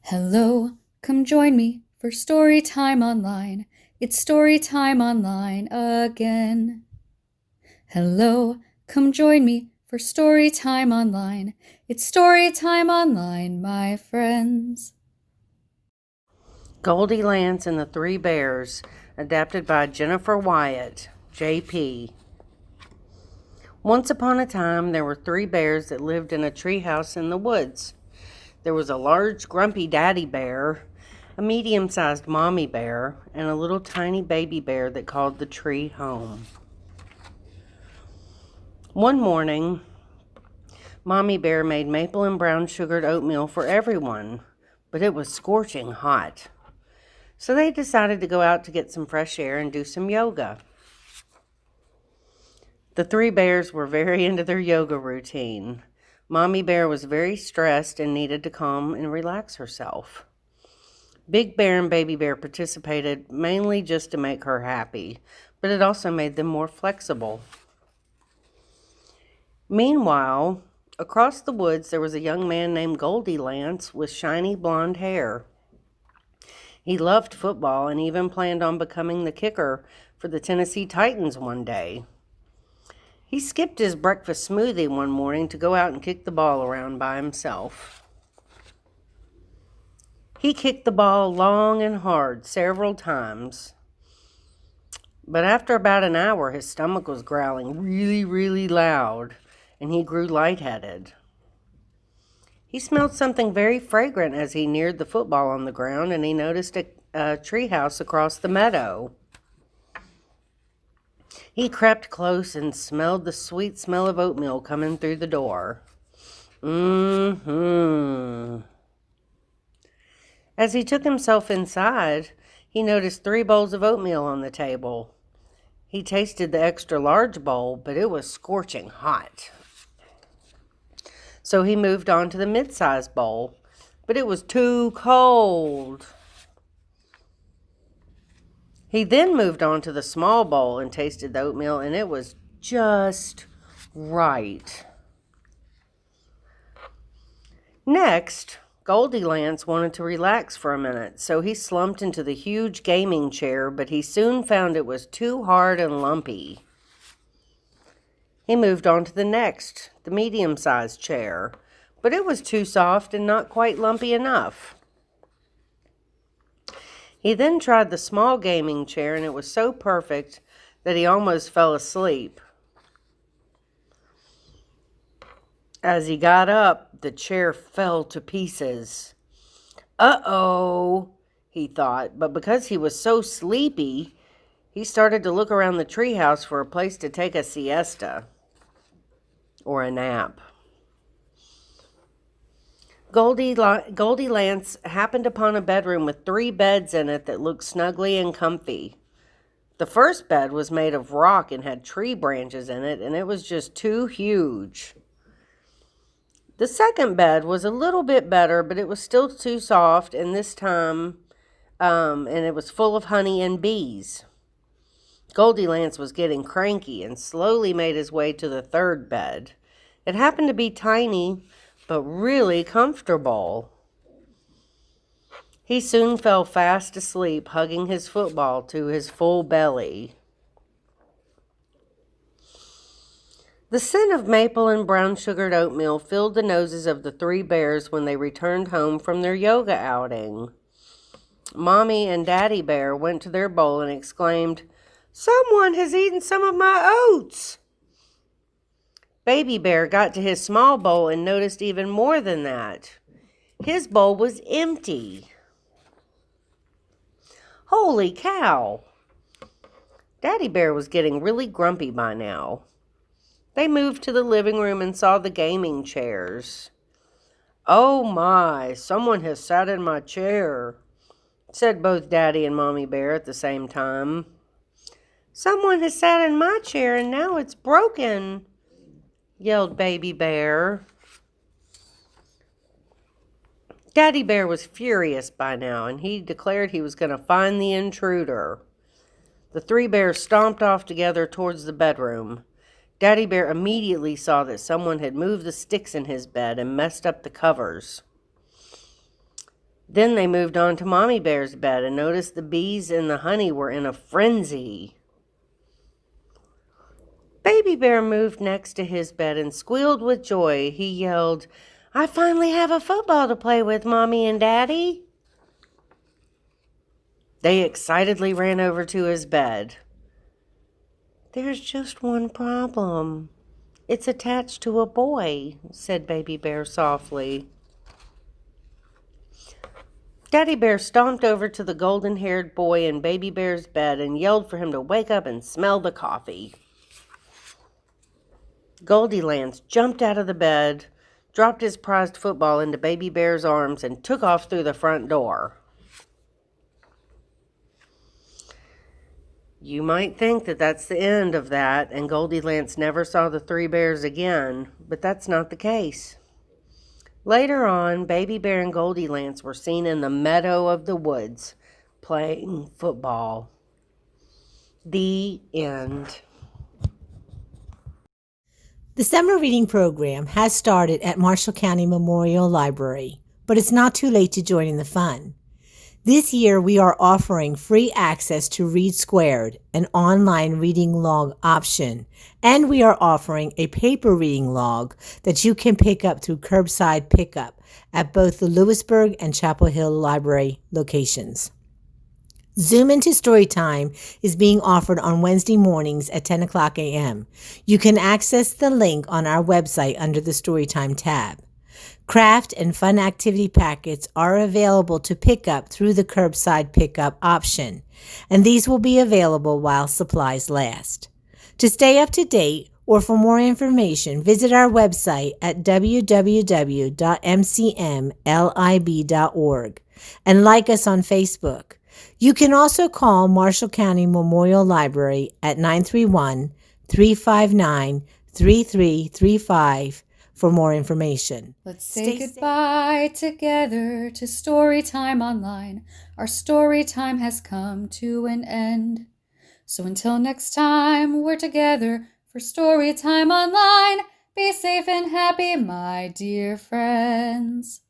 Hello, come join me for Storytime Online. It's Storytime Online again. Hello, come join me for Storytime Online. It's Storytime Online, my friends. Goldilance and the Three Bears, adapted by Jennifer Wyatt, J.P. Once upon a time, there were three bears that lived in a treehouse in the woods. There was a large, grumpy daddy bear, a medium-sized mommy bear, and a little tiny baby bear that called the tree home. One morning, Mommy Bear made maple and brown sugared oatmeal for everyone, but it was scorching hot. So they decided to go out to get some fresh air and do some yoga. The three bears were very into their yoga routine. Mommy Bear was very stressed and needed to calm and relax herself. Big Bear and Baby Bear participated mainly just to make her happy, but it also made them more flexible. Meanwhile, across the woods there was a young man named Goldilance with shiny blonde hair. He loved football and even planned on becoming the kicker for the Tennessee Titans one day. He skipped his breakfast smoothie one morning to go out and kick the ball around by himself. He kicked the ball long and hard several times. But after about an hour, his stomach was growling really, really loud, and he grew lightheaded. He smelled something very fragrant as he neared the football on the ground, and he noticed a treehouse across the meadow. He crept close and smelled the sweet smell of oatmeal coming through the door. As he took himself inside, he noticed 3 bowls of oatmeal on the table. He tasted the extra large bowl, but it was scorching hot. So he moved on to the mid-sized bowl, but it was too cold. He then moved on to the small bowl and tasted the oatmeal, and it was just right. Next, Goldilance wanted to relax for a minute, so he slumped into the huge gaming chair, but he soon found it was too hard and lumpy. He moved on to the next, the medium-sized chair, but it was too soft and not quite lumpy enough. He then tried the small gaming chair, and it was so perfect that he almost fell asleep. As he got up, the chair fell to pieces. Uh-oh, he thought, but because he was so sleepy, he started to look around the treehouse for a place to take a siesta or a nap. Goldilance happened upon a bedroom with 3 beds in it that looked snugly and comfy. The first bed was made of rock and had tree branches in it, and it was just too huge. The second bed was a little bit better, but it was still too soft, and this time, and it was full of honey and bees. Goldilance was getting cranky and slowly made his way to the third bed. It happened to be tiny, but really comfortable. He soon fell fast asleep, hugging his football to his full belly. The scent of maple and brown sugared oatmeal filled the noses of the 3 bears when they returned home from their yoga outing. Mommy and Daddy Bear went to their bowl and exclaimed, "Someone has eaten some of my oats!" Baby Bear got to his small bowl and noticed even more than that. His bowl was empty. Holy cow! Daddy Bear was getting really grumpy by now. They moved to the living room and saw the gaming chairs. "Oh my, someone has sat in my chair," said both Daddy and Mommy Bear at the same time. "Someone has sat in my chair and now it's broken," yelled Baby Bear. Daddy Bear was furious by now, and he declared he was going to find the intruder. The 3 bears stomped off together towards the bedroom. Daddy Bear immediately saw that someone had moved the sticks in his bed and messed up the covers. Then they moved on to Mommy Bear's bed and noticed the bees and the honey were in a frenzy. Baby Bear moved next to his bed and squealed with joy. He yelled, "I finally have a football to play with, Mommy and Daddy." They excitedly ran over to his bed. "There's just one problem. It's attached to a boy," said Baby Bear softly. Daddy Bear stomped over to the golden-haired boy in Baby Bear's bed and yelled for him to wake up and smell the coffee. Goldilance jumped out of the bed, dropped his prized football into Baby Bear's arms, and took off through the front door. You might think that that's the end of that, and Goldilance never saw the three bears again, but that's not the case. Later on, Baby Bear and Goldilance were seen in the meadow of the woods playing football. The end. The summer reading program has started at Marshall County Memorial Library, but it's not too late to join in the fun. This year, we are offering free access to Read Squared, an online reading log option, and we are offering a paper reading log that you can pick up through curbside pickup at both the Lewisburg and Chapel Hill Library locations. Zoom into Storytime is being offered on Wednesday mornings at 10 o'clock a.m. You can access the link on our website under the Storytime tab. Craft and fun activity packets are available to pick up through the curbside pickup option, and these will be available while supplies last. To stay up to date or for more information, visit our website at www.mcmlib.org and like us on Facebook. You can also call Marshall County Memorial Library at 931-359-3335 for more information. Let's say goodbye together to Storytime Online. Our story time has come to an end. So until next time, we're together for Storytime Online. Be safe and happy, my dear friends.